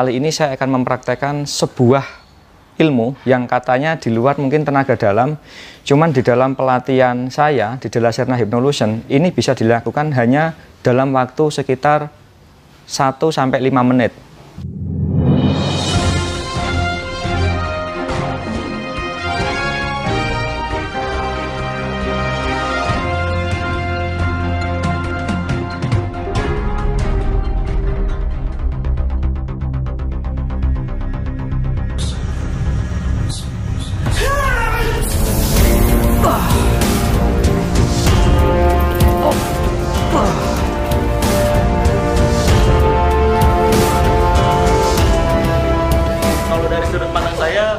kali ini saya akan mempraktekkan sebuah ilmu yang katanya di luar mungkin tenaga dalam, cuman di dalam pelatihan saya di Delaserna Hypnolution ini bisa dilakukan hanya dalam waktu sekitar 1-5 menit.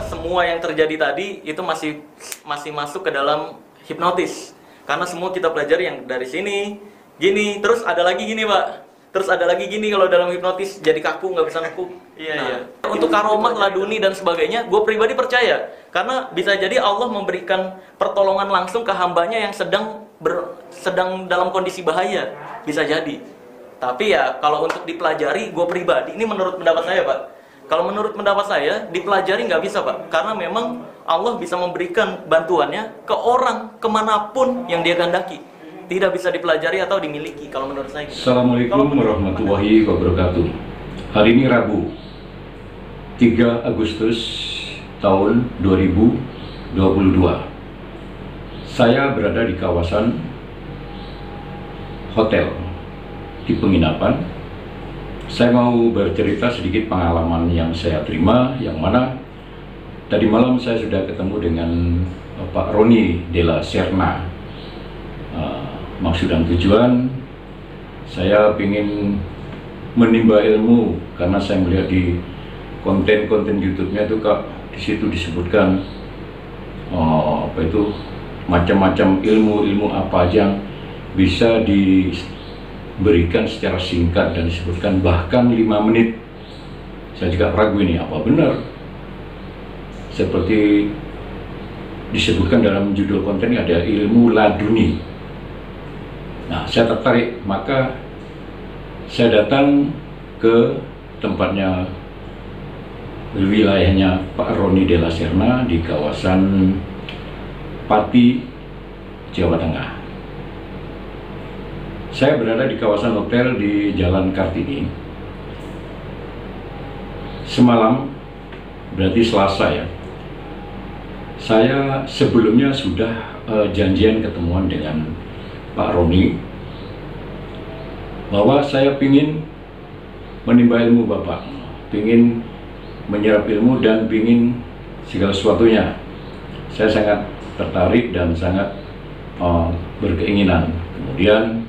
Semua yang terjadi tadi itu masih masuk ke dalam hipnotis, karena semua kita pelajari yang dari sini gini, terus ada lagi gini Pak, terus ada lagi gini. Kalau dalam hipnotis jadi kaku, nggak bisa nekuk. Iya. Untuk karomah, laduni dan sebagainya, gue pribadi percaya, karena bisa jadi Allah memberikan pertolongan langsung ke hambanya yang sedang dalam kondisi bahaya, bisa jadi. Tapi ya kalau untuk dipelajari, gue pribadi ini menurut pendapat saya Pak, kalau menurut pendapat saya, dipelajari nggak bisa Pak, karena memang Allah bisa memberikan bantuannya ke orang kemanapun yang dia kehendaki. Tidak bisa dipelajari atau dimiliki kalau menurut saya. Assalamualaikum warahmatullahi wabarakatuh. Hari ini Rabu 3 Agustus tahun 2022. Saya berada di kawasan hotel di penginapan. Saya mau bercerita sedikit pengalaman yang saya terima, yang mana tadi malam saya sudah ketemu dengan Pak Roni Delaserna. Maksud dan tujuan saya ingin menimba ilmu, karena saya melihat di konten-konten YouTube-nya itu Kak, di situ disebutkan macam-macam ilmu apa aja yang bisa diberikan secara singkat dan disebutkan bahkan 5 menit. Saya juga ragu ini apa benar. Seperti disebutkan dalam judul konten ada ilmu laduni. Nah, saya tertarik, maka saya datang ke tempatnya, wilayahnya Pak Roni Delaserna di kawasan Pati, Jawa Tengah. Saya berada di kawasan hotel di Jalan Kartini. Semalam, berarti Selasa ya, saya sebelumnya sudah janjian ketemuan dengan Pak Roni bahwa saya ingin menimba ilmu Bapak, ingin menyerap ilmu dan ingin segala sesuatunya. Saya sangat tertarik dan sangat berkeinginan. Kemudian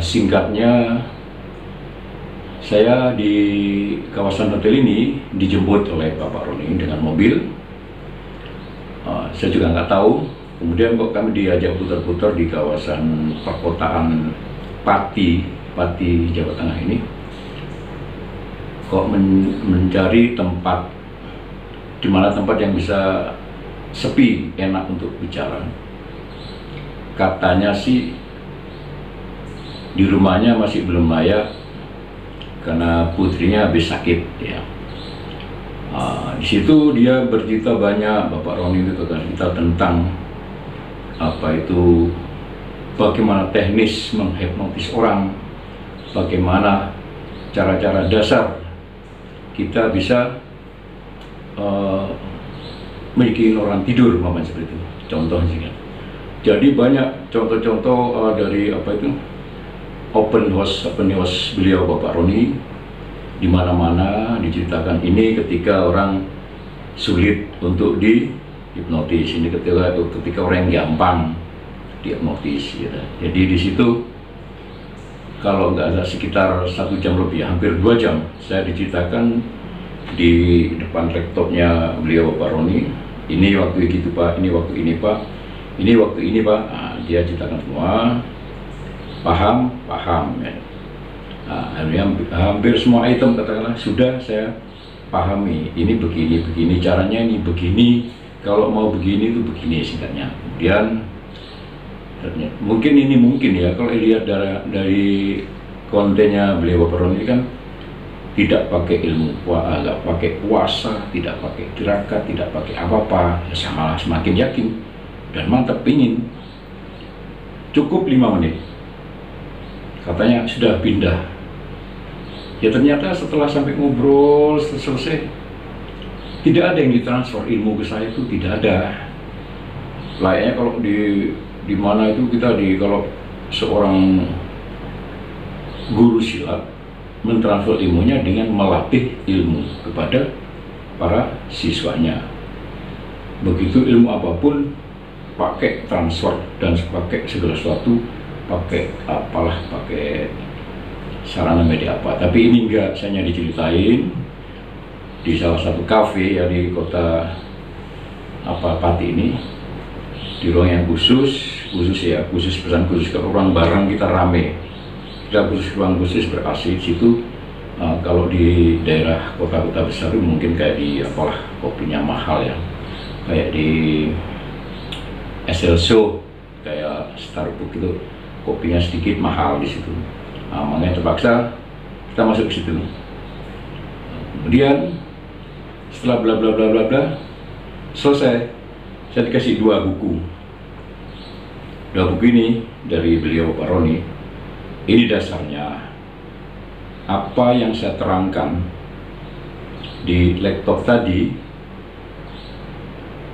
singkatnya, saya di kawasan hotel ini dijemput oleh Bapak Roni dengan mobil. Saya juga nggak tahu, kemudian kok kami diajak putar-putar di kawasan perkotaan Pati, Jawa Tengah ini. Kok mencari tempat, di mana tempat yang bisa sepi, enak untuk bicara. Katanya sih di rumahnya masih belum layak karena putrinya habis sakit ya. Di situ dia bercerita banyak, Bapak Roni itu bercerita tentang bagaimana teknis menghipnotis orang, bagaimana cara-cara dasar kita bisa bikin orang tidur, seperti itu contohnya. Jadi banyak contoh-contoh dari open house beliau Bapak Roni. Di mana-mana diceritakan ini ketika orang sulit untuk dihipnotis, ini ketika orang yang gampang dihipnotis gitu. Jadi di situ kalau nggak ada sekitar 1 jam lebih, hampir 2 jam saya diceritakan di depan laptopnya beliau Bapak Roni. Ini waktu gitu Pak, ini waktu ini Pak, ini waktu ini Pak. Nah, dia ceritakan semua, paham ya. Nah, hampir semua item katakanlah sudah saya pahami. Ini begini caranya, ini begini, kalau mau begini itu begini singkatnya. Kemudian mungkin ya kalau lihat dari kontennya beliau Bapak Roni kan tidak pakai ilmu, nggak pakai puasa, tidak pakai tirakat, tidak pakai apa-apa, saya malah semakin yakin dan mantap pingin. Cukup 5 menit, katanya sudah pindah. Ya ternyata setelah sampai ngobrol selesai, tidak ada yang ditransfer ilmu ke saya, itu tidak ada. Layaknya kalau di mana itu kita kalau seorang guru silat mentransfer ilmunya dengan melatih ilmu kepada para siswanya. Begitu ilmu apapun pakai transfer dan pakai segala sesuatu, pakai apalah, pakai sarana media apa. Tapi ini enggak, saya hanya diceritain di salah satu kafe ya di kota Pati ini, di ruang yang khusus pesan khusus ke orang barang kita rame. Kita ruang khusus ber-AC situ. Kalau di daerah kota-kota besar itu mungkin kayak di apalah, kopinya mahal ya, kayak di Excelsior, kayak Starbucks itu kopinya sedikit mahal di situ. Makanya terpaksa kita masuk ke situ. Kemudian setelah bla bla bla bla bla selesai, saya dikasih 2 buku. 2 buku ini dari beliau Pak Roni. Ini dasarnya apa yang saya terangkan di laptop tadi,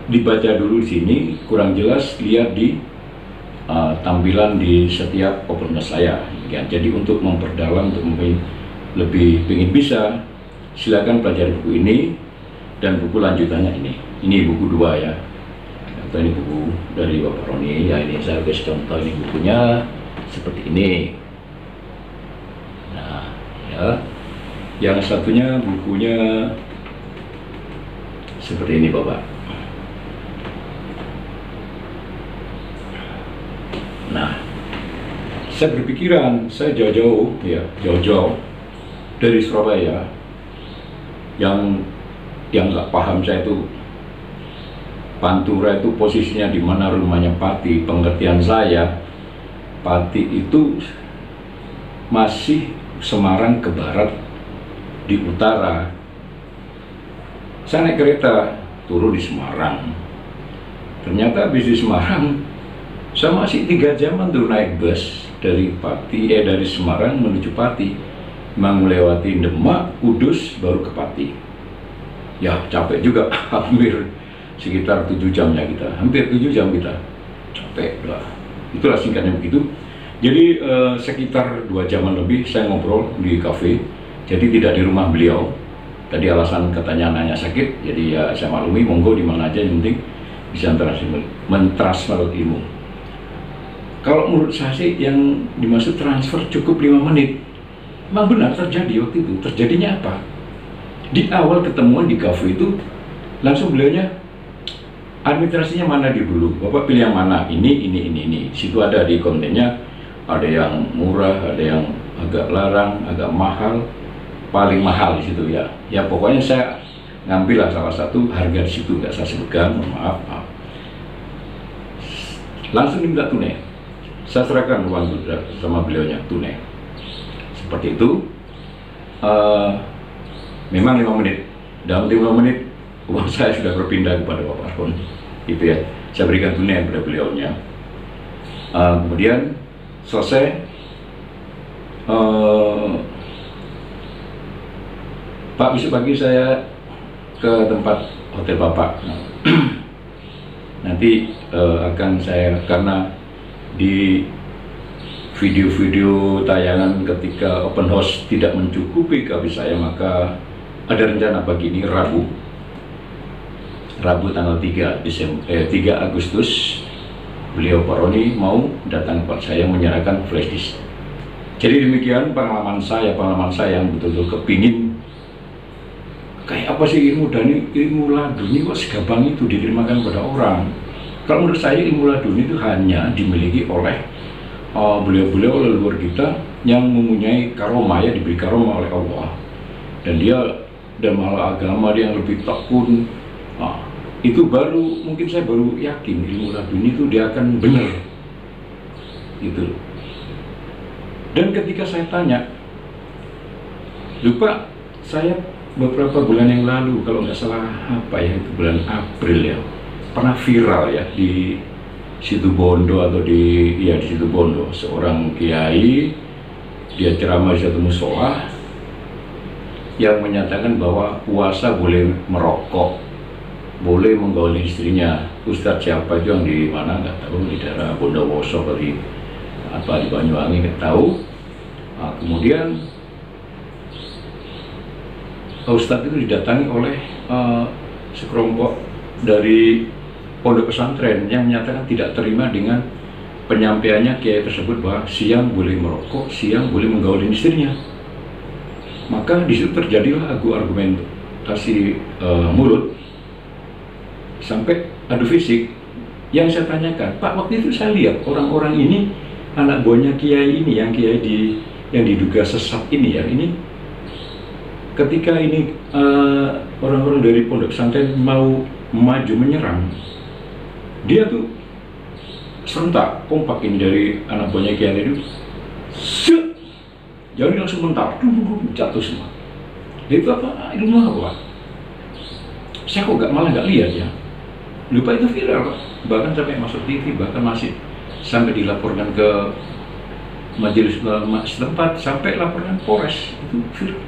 dibaca dulu di sini, kurang jelas lihat di tampilan di setiap open house saya. Ya, jadi untuk memperdalam, untuk lebih ingin bisa, silakan pelajari buku ini dan buku lanjutannya ini. Ini buku 2 ya. Atau ini buku dari Bapak Roni. Ya ini saya kasih contoh, ini bukunya seperti ini. Yang satunya bukunya seperti ini Bapak. Nah, saya berpikiran, saya jauh-jauh dari Surabaya, yang nggak paham saya itu Pantura itu posisinya di mana rumahnya Pati. Pengertian saya, Pati itu masih Semarang ke barat, di utara. Saya naik kereta turun di Semarang. Ternyata habis di Semarang, saya masih 3 jaman tuh naik bus dari dari Semarang menuju Pati, melewati Demak, Kudus, baru ke Pati. Ya capek juga, hampir sekitar 7 jamnya kita, hampir 7 jam kita, capek lah. Itulah singkatnya begitu. Jadi sekitar 2 jaman lebih saya ngobrol di kafe, jadi tidak di rumah beliau. Tadi alasan katanya anaknya sakit, jadi ya saya maklumi, monggo di mana aja, yang penting bisa mentransfer ilmu. Kalau menurut saya sih yang dimaksud transfer cukup 5 menit. Memang benar terjadi waktu itu. Terjadinya apa? Di awal ketemuan di kafe itu, langsung beliaunya, administrasinya mana dulu? Bapak pilih yang mana? Ini. Situ ada di kontennya. Ada yang murah, ada yang agak larang, agak mahal, paling mahal di situ ya. Ya pokoknya saya ngambil lah salah satu harga di situ, nggak saya sebutkan, maaf. Langsung diminta tunai. Saya serahkan uang sama beliaunya tunai. Seperti itu. Memang 5 menit. Dalam 5 menit uang saya sudah berpindah kepada Bapak Ron. Itu ya. Saya berikan tunai kepada beliaunya. Kemudian selesai, Pak, besok pagi saya ke tempat hotel Bapak. Nanti akan saya, karena di video-video tayangan ketika open house tidak mencukupi kabis saya, maka ada rencana pagi ini Rabu tanggal 3 Agustus beliau Pak Roni mau datang kepada saya menyerahkan flash disk. Jadi demikian pengalaman saya yang betul-betul kepingin kayak apa sih ilmu laduni kok segampang itu diterimakan pada orang. Kalau menurut saya ilmu laduni itu hanya dimiliki oleh beliau-beliau leluhur kita yang mempunyai karomah, ya diberi karomah oleh Allah, dan dia dan malah agama dia yang lebih tekun. Itu baru, mungkin saya baru yakin ilmu laduni itu dia akan benar gitu. Dan ketika saya tanya, lupa saya beberapa bulan yang lalu, kalau nggak salah apa ya, itu bulan April ya, pernah viral ya di Situbondo atau di Situbondo, seorang kiai dia ceramah di satu musola yang menyatakan bahwa puasa boleh merokok, boleh menggauli istrinya. Ustadz siapa itu yang di mana nggak tahu, di daerah Bondowoso atau di Banyuwangi nggak tahu. Nah, kemudian Ustadz itu didatangi oleh sekelompok dari pondok pesantren yang menyatakan tidak terima dengan penyampaiannya kiai tersebut bahwa siang boleh merokok, siang boleh menggauli istrinya. Maka di situ terjadilah argumentasi mulut sampai adu fisik. Yang saya tanyakan, Pak, waktu itu saya lihat orang-orang ini, anak buahnya kiai ini, yang yang diduga sesat ini ya, ini ketika ini orang-orang dari pondok pesantren mau maju menyerang, dia tuh serentak kompak ini dari anak buahnya kiai itu, jadi langsung mental, jatuh semua. Itu apa? Ilmu apa? Saya kok malah nggak lihat ya. Lupa itu viral, bahkan sampai masuk TV, bahkan masih sampai dilaporkan ke majelis ulama setempat, sampai laporan Polres, itu viral.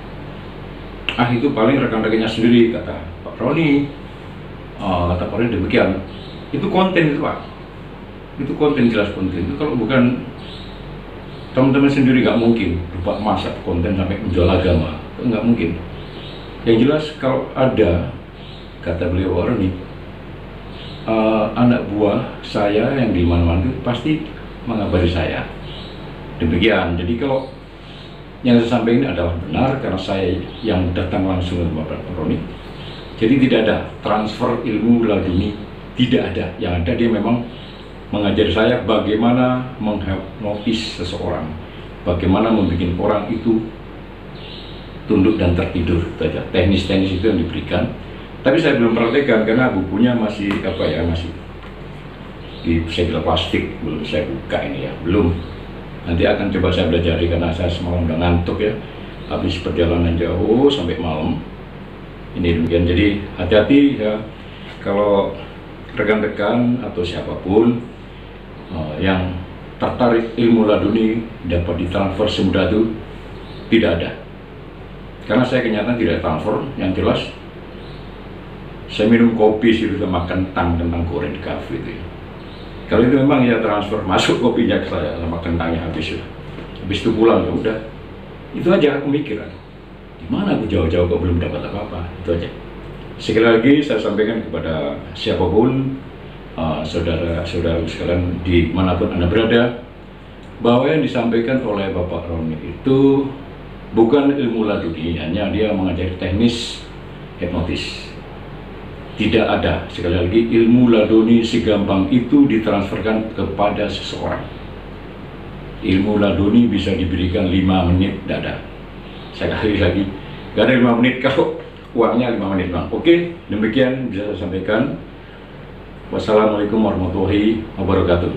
Itu paling rekan-rekannya sendiri, kata Pak Roni, kata Pak Roni demikian. Itu konten itu Pak, itu konten, jelas konten. Itu kalau bukan teman-teman sendiri nggak mungkin lupa masak konten sampai menjual agama, nggak mungkin. Yang jelas kalau ada, kata beliau Pak Roni, anak buah saya yang di mana-mana itu pasti mengabari saya. Demikian. Jadi kalau yang saya sampaikan ini adalah benar karena saya yang datang langsung ke Bapak Roni. Jadi tidak ada transfer ilmu laduni, tidak ada. Yang ada dia memang mengajar saya bagaimana menghipnotis seseorang, bagaimana membuat orang itu tunduk dan tertidur. Teknis-teknis itu yang diberikan. Tapi saya belum praktekkan karena bukunya masih masih di segel plastik, belum saya buka ini ya, belum. Nanti akan coba saya pelajari karena saya semalam udah ngantuk ya, habis perjalanan jauh sampai malam. Ini demikian, jadi hati-hati ya kalau rekan-rekan atau siapapun yang tertarik ilmu laduni dapat ditransfer semudah itu, tidak ada. Karena saya kenyataan tidak transfer, yang jelas saya minum kopi sih udah makan kentang goreng di kafe itu. Kalau itu memang ya transfer, masuk kopinya ke saya sama kentangnya habis sudah. Habis itu pulang ya udah. Itu aja aku mikir. Di mana aku jauh-jauh kok belum dapat apa-apa. Itu aja. Sekali lagi saya sampaikan kepada siapapun, saudara-saudara sekalian dimanapun Anda berada, bahwa yang disampaikan oleh Bapak Roni itu bukan ilmu laduni, hanya dia mengajari teknis hipnotis. Tidak ada, sekali lagi, ilmu laduni segampang itu ditransferkan kepada seseorang. Ilmu laduni bisa diberikan 5 menit, tidak ada. Saya kali lagi, gak ada 5 menit kalau uangnya 5 menit bang. Oke, demikian bisa saya sampaikan. Wassalamualaikum warahmatullahi wabarakatuh.